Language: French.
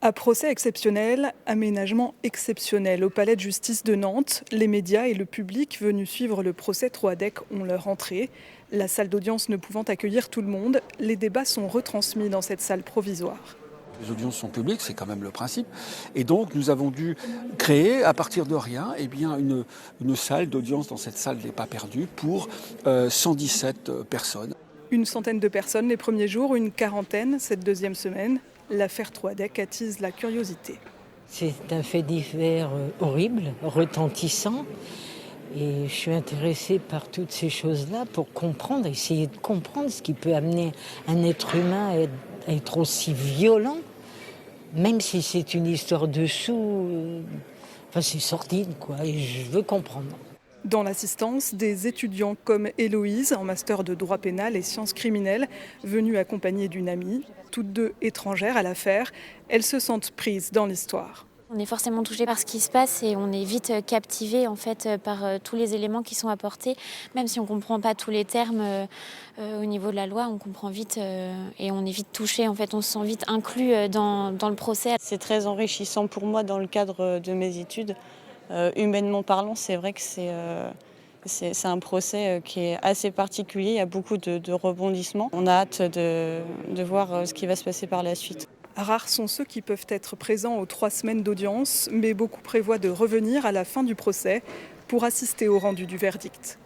À procès exceptionnel, aménagement exceptionnel. Au palais de justice de Nantes, les médias et le public venus suivre le procès Troadec ont leur entrée. La salle d'audience ne pouvant accueillir tout le monde, les débats sont retransmis dans cette salle provisoire. Les audiences sont publiques, c'est quand même le principe. Et donc, nous avons dû créer, à partir de rien, une salle d'audience dans cette salle des pas perdus pour 117 personnes. Une centaine de personnes les premiers jours, une quarantaine cette deuxième semaine. L'affaire Troadec attise la curiosité. C'est un fait divers horrible, retentissant. Et je suis intéressée par toutes ces choses-là pour comprendre, essayer de comprendre ce qui peut amener un être humain à être aussi violent, même si c'est une histoire de sous. Enfin, c'est sordide, quoi, et je veux comprendre. Dans l'assistance, des étudiants comme Héloïse, en master de droit pénal et sciences criminelles, venus accompagnés d'une amie, toutes deux étrangères à l'affaire. Elles se sentent prises dans l'histoire. On est forcément touché par ce qui se passe et on est vite captivé en fait par tous les éléments qui sont apportés. Même si on ne comprend pas tous les termes au niveau de la loi, on comprend vite et on est vite touché. En fait, on se sent vite inclus dans le procès. C'est très enrichissant pour moi dans le cadre de mes études. Humainement parlant, c'est vrai que c'est un procès qui est assez particulier. Il y a beaucoup de rebondissements. On a hâte de voir ce qui va se passer par la suite. Rares sont ceux qui peuvent être présents aux 3 semaines d'audience, mais beaucoup prévoient de revenir à la fin du procès pour assister au rendu du verdict.